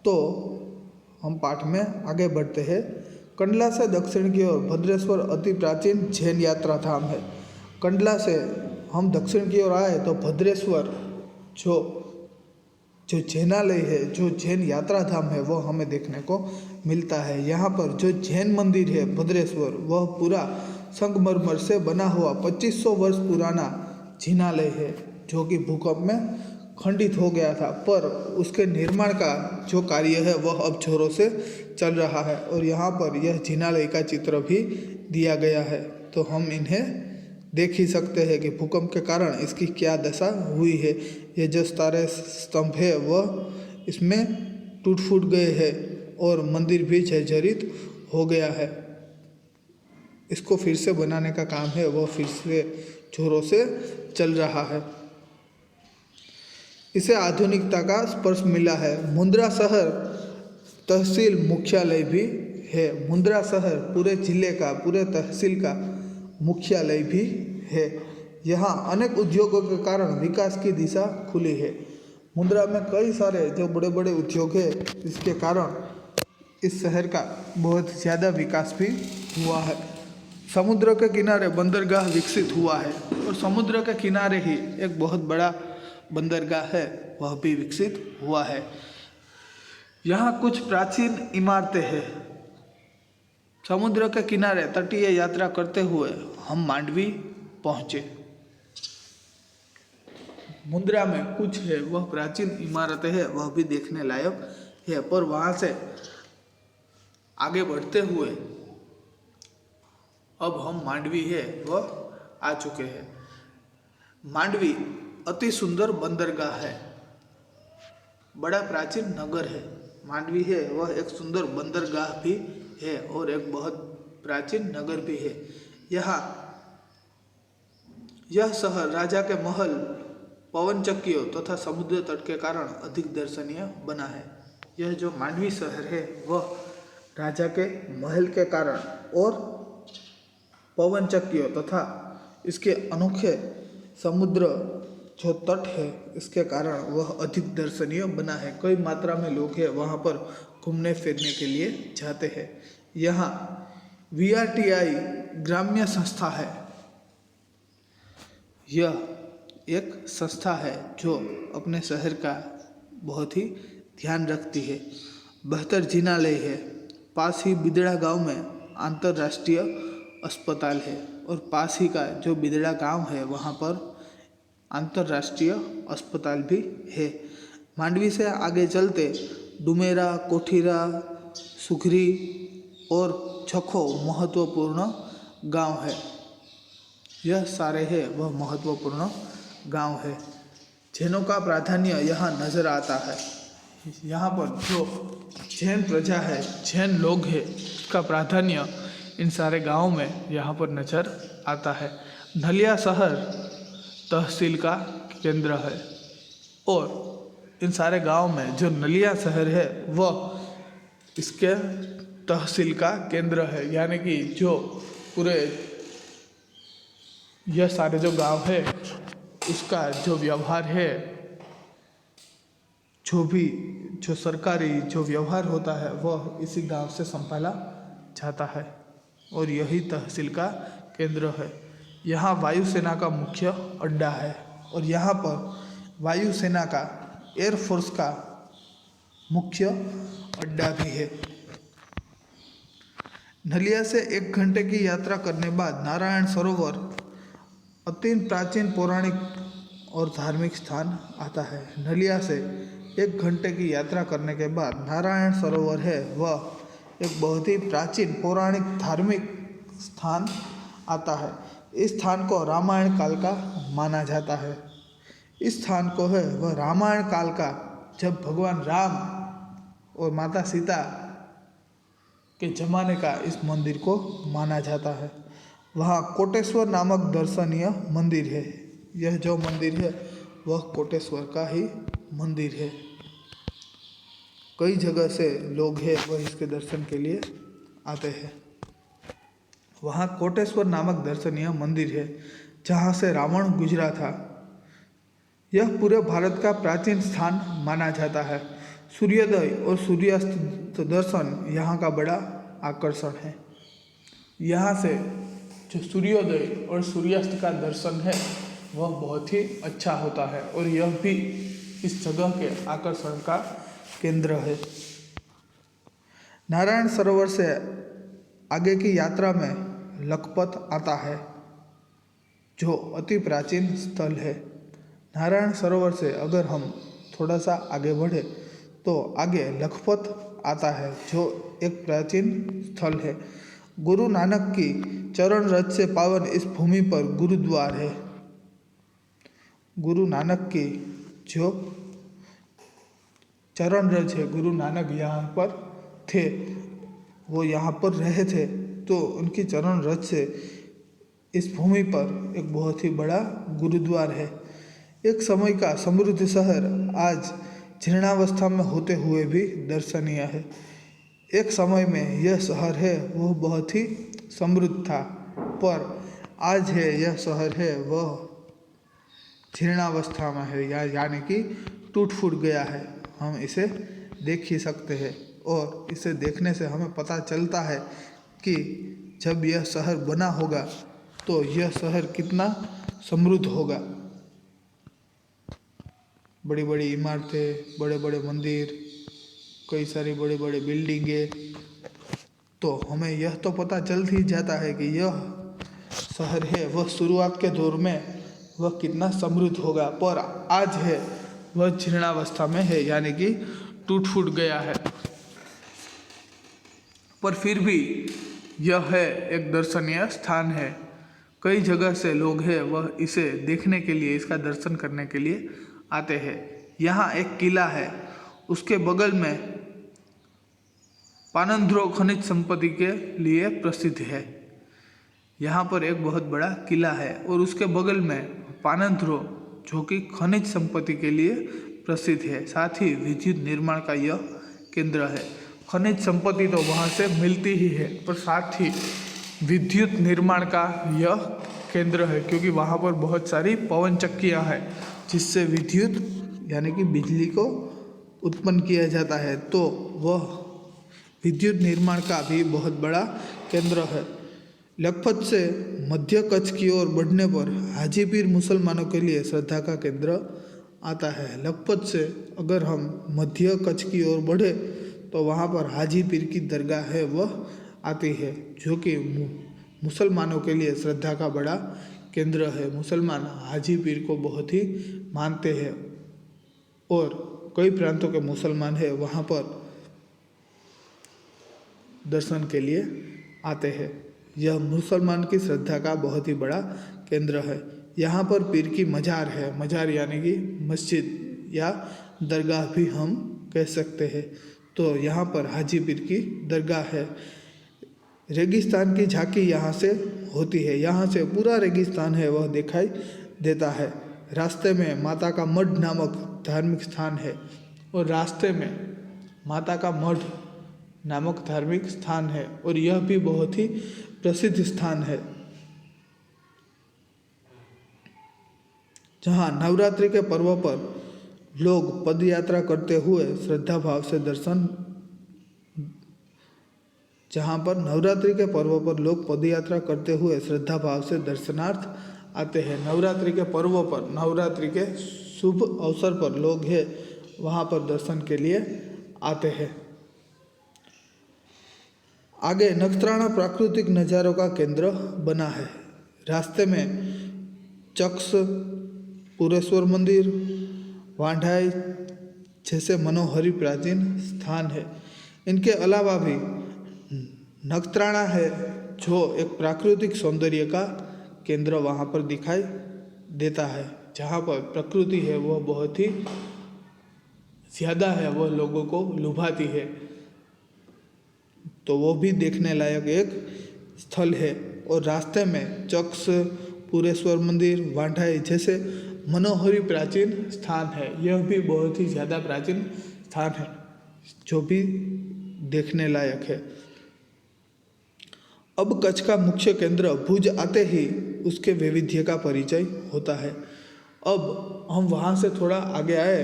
तो हम पाठ में आगे बढ़ते हैं। कंडला से दक्षिण की ओर भद्रेश्वर अति प्राचीन जैन यात्रा धाम है। कंडला से हम दक्षिण की ओर आए तो भद्रेश्वर जो जैनालय है, जो जैन यात्रा धाम है, वो हमें देखने को मिलता है। यहाँ पर जो जैन मंदिर है भद्रेश्वर, वह पूरा संगमरमर से बना हुआ 2500 वर्ष पुराना जिनालय है, जो कि भूकंप में खंडित हो गया था, पर उसके निर्माण का जो कार्य है वह अब जोरों से चल रहा है। और यहाँ पर यह जिनालय का चित्र भी दिया गया है, तो हम इन्हें देख ही सकते हैं कि भूकंप के कारण इसकी क्या दशा हुई है। ये जो सारे स्तंभ है वह इसमें टूट फूट गए हैं और मंदिर भी जर्जरित हो गया है। इसको फिर से बनाने का काम है वह फिर से जोरों से चल रहा है। इसे आधुनिकता का स्पर्श मिला है। मुंद्रा शहर तहसील मुख्यालय भी है। मुंद्रा शहर पूरे जिले का, पूरे तहसील का मुख्यालय भी है। यहाँ अनेक उद्योगों के कारण विकास की दिशा खुली है। मुंद्रा में कई सारे जो बड़े बड़े उद्योग हैं, इसके कारण इस शहर का बहुत ज़्यादा विकास भी हुआ है। समुद्र के किनारे बंदरगाह विकसित हुआ है और समुद्र के किनारे ही एक बहुत बड़ा बंदरगाह है, वह भी विकसित हुआ है। यहाँ कुछ प्राचीन इमारतें हैं। समुद्र के किनारे तटीय यात्रा करते हुए हम मांडवी पहुँचे। मुंद्रा में कुछ है वह प्राचीन इमारतें हैं, वह भी देखने लायक है, पर वहाँ से आगे बढ़ते हुए अब हम मांडवी है वह आ चुके हैं। मांडवी अति सुंदर बंदरगाह है, बड़ा प्राचीन नगर है। मांडवी है वह एक सुंदर बंदरगाह भी है और एक बहुत प्राचीन नगर भी है। यह शहर राजा के महल, पवन चक्कियों तथा समुद्र तट के कारण अधिक दर्शनीय बना है। यह जो मांडवी शहर है वह राजा के महल के कारण और पवन चक्कियों तथा इसके अनोखे समुद्र जो तट है, इसके कारण वह अधिक दर्शनीय बना है। कई मात्रा में लोग हैं वहाँ पर घूमने फिरने के लिए जाते हैं। यहाँ VRTI ग्राम्य संस्था है। यह एक संस्था है जो अपने शहर का बहुत ही ध्यान रखती है। 72 जिनालय है। पास ही बिदड़ा गांव में अंतर्राष्ट्रीय अस्पताल है और पास ही का जो बिदड़ा गांव है वहाँ पर अंतर्राष्ट्रीय अस्पताल भी है। मांडवी से आगे चलते डुमेरा, कोठीरा, सुखरी और छखो महत्वपूर्ण गांव है। यह सारे है वह महत्वपूर्ण गांव है। जैनों का प्राधान्य यहाँ नज़र आता है। यहाँ पर जो जैन प्रजा है, जैन लोग हैं, उसका प्राधान्य इन सारे गांवों में यहाँ पर नज़र आता है। नलिया शहर तहसील का केंद्र है और इन सारे गांव में जो नलिया शहर है वह इसके तहसील का केंद्र है। यानी कि जो पूरे यह सारे जो गांव है उसका जो व्यवहार है, जो सरकारी जो व्यवहार होता है वह इसी गांव से संभाला जाता है और यही तहसील का केंद्र है। यहाँ वायुसेना का मुख्य अड्डा है और यहाँ पर वायुसेना का, एयरफोर्स का मुख्य अड्डा भी है। नलिया से 1 घंटे की यात्रा करने बाद नारायण सरोवर अति प्राचीन पौराणिक और धार्मिक स्थान आता है। नलिया से 1 घंटे की यात्रा करने के बाद नारायण सरोवर है वह एक बहुत ही प्राचीन पौराणिक धार्मिक स्थान आता है। इस स्थान को रामायण काल का माना जाता है। इस स्थान को है वह रामायण काल का, जब भगवान राम और माता सीता के ज़माने का इस मंदिर को माना जाता है। वहाँ कोटेश्वर नामक दर्शनीय मंदिर है। यह जो मंदिर है वह कोटेश्वर का ही मंदिर है। कई जगह से लोग हैं वह इसके दर्शन के लिए आते हैं। वहाँ कोटेश्वर नामक दर्शनीय मंदिर है जहाँ से रावण गुजरा था। यह पूरे भारत का प्राचीन स्थान माना जाता है। सूर्योदय और सूर्यास्त दर्शन यहाँ का बड़ा आकर्षण है। यहाँ से जो सूर्योदय और सूर्यास्त का दर्शन है वह बहुत ही अच्छा होता है और यह भी इस जगह के आकर्षण का केंद्र है। नारायण सरोवर से आगे की यात्रा में लखपत आता है जो अति प्राचीन स्थल है। नारायण सरोवर से अगर हम थोड़ा सा आगे बढ़े तो आगे लखपत आता है जो एक प्राचीन स्थल है। गुरु नानक की चरण रज से पावन इस भूमि पर गुरुद्वार है। गुरु नानक की जो चरण रज है, गुरु नानक यहाँ पर थे, वो यहाँ पर रहे थे, तो उनकी चरण रज से इस भूमि पर एक बहुत ही बड़ा गुरुद्वार है। एक समय का समृद्ध शहर आज जीर्णावस्था में होते हुए भी दर्शनीय है। एक समय में यह शहर है वह बहुत ही समृद्ध था, पर आज है यह शहर है वह जीर्णावस्था में है, यानी कि टूट फूट गया है। हम इसे देख ही सकते हैं और इसे देखने से हमें पता चलता है कि जब यह शहर बना होगा तो यह शहर कितना समृद्ध होगा। बड़ी बड़ी इमारतें, बड़े बड़े मंदिर, कई सारी बड़ी बड़ी बिल्डिंगें, तो हमें यह तो पता चल ही जाता है कि यह शहर है वह शुरुआत के दौर में वह कितना समृद्ध होगा, पर आज है वह जीर्णावस्था में है, यानी कि टूट फूट गया है। पर फिर भी यह है एक दर्शनीय स्थान है। कई जगह से लोग हैं वह इसे देखने के लिए, इसका दर्शन करने के लिए आते हैं। यहाँ एक किला है, उसके बगल में पानंद्रो खनिज संपत्ति के लिए प्रसिद्ध है। यहाँ पर एक बहुत बड़ा किला है और उसके बगल में पानंद्रो जो कि खनिज संपत्ति के लिए प्रसिद्ध है। साथ ही विद्युत निर्माण का यह केंद्र है। खनिज संपत्ति तो वहाँ से मिलती ही है, पर साथ ही विद्युत निर्माण का यह केंद्र है, क्योंकि वहाँ पर बहुत सारी पवन चक्कियाँ हैं जिससे विद्युत यानी कि बिजली को उत्पन्न किया जाता है, तो वह विद्युत निर्माण का भी बहुत बड़ा केंद्र है। लखपत से मध्य कच्छ की ओर बढ़ने पर हाजी पीर मुसलमानों के लिए श्रद्धा का केंद्र आता है। लखपत से अगर हम मध्य कच्छ की ओर बढ़े तो वहाँ पर हाजी पीर की दरगाह है वह आती है, जो कि मुसलमानों के लिए श्रद्धा का बड़ा केंद्र है। मुसलमान हाजी पीर को बहुत ही मानते हैं और कई प्रांतों के मुसलमान हैं वहाँ पर दर्शन के लिए आते हैं। यह मुसलमान की श्रद्धा का बहुत ही बड़ा केंद्र है। यहाँ पर पीर की मजार है, मजार यानी कि मस्जिद या दरगाह भी हम कह सकते हैं। तो यहाँ पर हाजी पीर की दरगाह है। रेगिस्तान की झांकी यहाँ से होती है, यहाँ से पूरा रेगिस्तान है वह दिखाई देता है। रास्ते में माता का मठ नामक धार्मिक स्थान है और रास्ते में माता का मठ नामक धार्मिक स्थान है और यह भी बहुत ही प्रसिद्ध स्थान है, जहाँ नवरात्रि के पर्व पर लोग पद यात्रा करते हुए श्रद्धा भाव से दर्शन जहाँ पर नवरात्रि के पर्व पर लोग पद यात्रा करते हुए श्रद्धा भाव से दर्शनार्थ आते हैं। नवरात्रि के पर्व पर, नवरात्रि के शुभ अवसर पर लोग हैं वहाँ पर दर्शन के लिए आते हैं। आगे नखत्राना प्राकृतिक नज़ारों का केंद्र बना है। रास्ते में चक्स, पुरेश्वर मंदिर, वांढाई जैसे मनोहरी प्राचीन स्थान है। इनके अलावा भी नखत्राना है जो एक प्राकृतिक सौंदर्य का केंद्र वहाँ पर दिखाई देता है, जहाँ पर प्रकृति है वह बहुत ही ज़्यादा है, वह लोगों को लुभाती है, तो वो भी देखने लायक एक स्थल है। और रास्ते में चक्स, पुरेश्वर मंदिर, वांढाई जैसे मनोहरी प्राचीन स्थान है। यह भी बहुत ही ज़्यादा प्राचीन स्थान है जो भी देखने लायक है। अब कच्छ का मुख्य केंद्र भुज आते ही उसके वैविध्य का परिचय होता है। अब हम वहाँ से थोड़ा आगे आए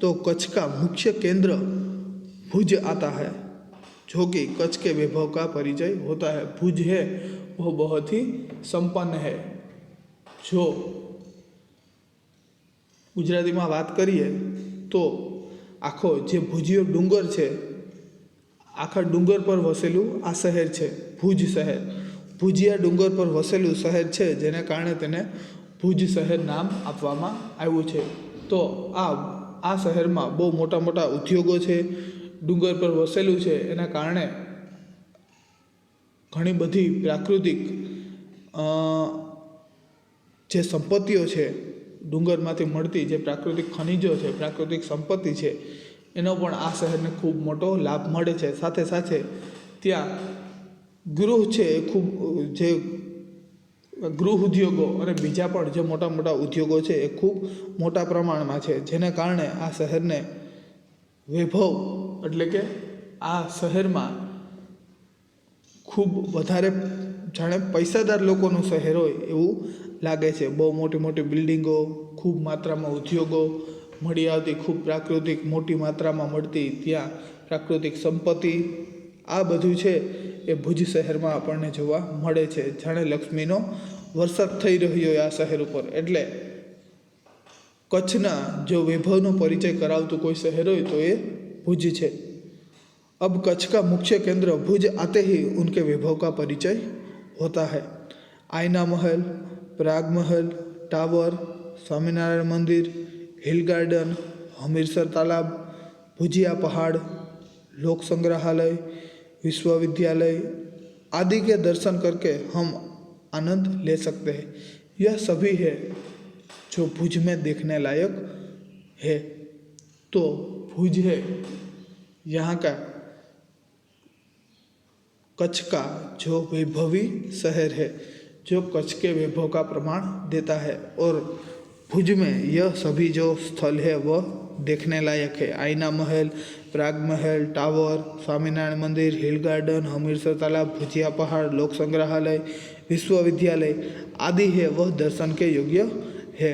तो कच्छ का मुख्य केंद्र भुज आता है, जो कि कच्छ के वैभव का परिचय होता है। भुज है वो बहुत ही संपन्न है। जो गुजरातीમાં વાત કરીએ તો આખો જે ભુજીયો ડુંગર છે, આખા ડુંગર પર વસેલું આ શહેર છે ભુજ શહેર। ભુજિયા ડુંગર પર વસેલું શહેર છે, જેને કારણે તેને ભુજ શહેર નામ આપવામાં આવ્યું છે। તો આ શહેરમાં બહુ મોટા મોટા ઉદ્યોગો છે, ડુંગર પર વસેલું છે, એના કારણે ઘણી બધી પ્રાકૃતિક જે સંપત્તિઓ છે, ડુંગરમાંથી મળતી જે પ્રાકૃતિક ખનિજો છે, પ્રાકૃતિક સંપત્તિ છે, એનો પણ આ શહેરને ખૂબ મોટો લાભ મળે છે। સાથે સાથે ત્યાં ગૃહ છે એ ખૂબ જે ગૃહ ઉદ્યોગો અને બીજા પણ જે મોટા મોટા ઉદ્યોગો છે એ ખૂબ મોટા પ્રમાણમાં છે, જેને કારણે આ શહેરને વૈભવ એટલે કે આ શહેરમાં ખૂબ વધારે જાણે પૈસાદાર લોકોનું શહેર હોય એવું લાગે છે। બહુ મોટી મોટી બિલ્ડિંગો, ખૂબ માત્રામાં ઉદ્યોગો મળી આવતી, ખૂબ પ્રાકૃતિક મોટી માત્રામાં મળતી ત્યાં પ્રાકૃતિક સંપત્તિ, આ બધું છે એ ભુજ શહેરમાં આપણને જોવા મળે છે। જાણે લક્ષ્મીનો વરસાદ થઈ રહ્યો હોય આ શહેર ઉપર। એટલે કચ્છના જો વૈભવનો પરિચય કરાવતું કોઈ શહેર હોય તો એ ભુજ છે। अब कच्छ का मुख्य केंद्र भुज आते ही उनके वैभव का परिचय होता है। आईना महल, प्राग महल, टावर, स्वामीनारायण मंदिर, हिल गार्डन, हमीरसर तालाब, भुजिया पहाड़, लोक संग्रहालय, विश्वविद्यालय आदि के दर्शन करके हम आनंद ले सकते हैं। यह सभी है जो भुज में देखने लायक है। तो भुज है यहाँ का कच्छ का जो वैभवी शहर है, जो कच्छ के वैभव का प्रमाण देता है। और भुज में यह सभी जो स्थल है वह देखने लायक है। आईना महल, प्राग महल, टावर, स्वामीनारायण मंदिर, हिल गार्डन, हमीरसर तालाब, भुजिया पहाड़, लोक संग्रहालय, विश्वविद्यालय आदि है वह दर्शन के योग्य है।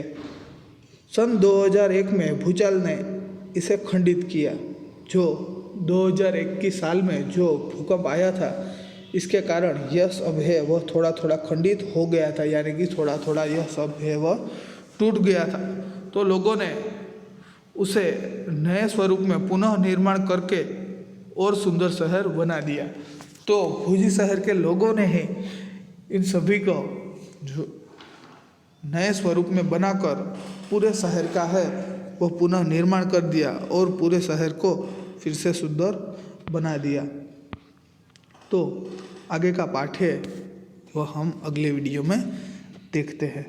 सन 2001 में भूचाल ने इसे खंडित किया। जो 2001 की साल में जो भूकंप आया था, इसके कारण यह सब है वह थोड़ा थोड़ा खंडित हो गया था, यानी कि थोड़ा थोड़ा यह सब है वह टूट गया था। तो लोगों ने उसे नए स्वरूप में पुनः निर्माण करके और सुंदर शहर बना दिया। तो भुज शहर के लोगों ने ही इन सभी को जो नए स्वरूप में बनाकर पूरे शहर का है वो पुनः निर्माण कर दिया और पूरे शहर को फिर से सुंदर बना दिया। तो आगे का पाठ है वह हम अगले वीडियो में देखते हैं।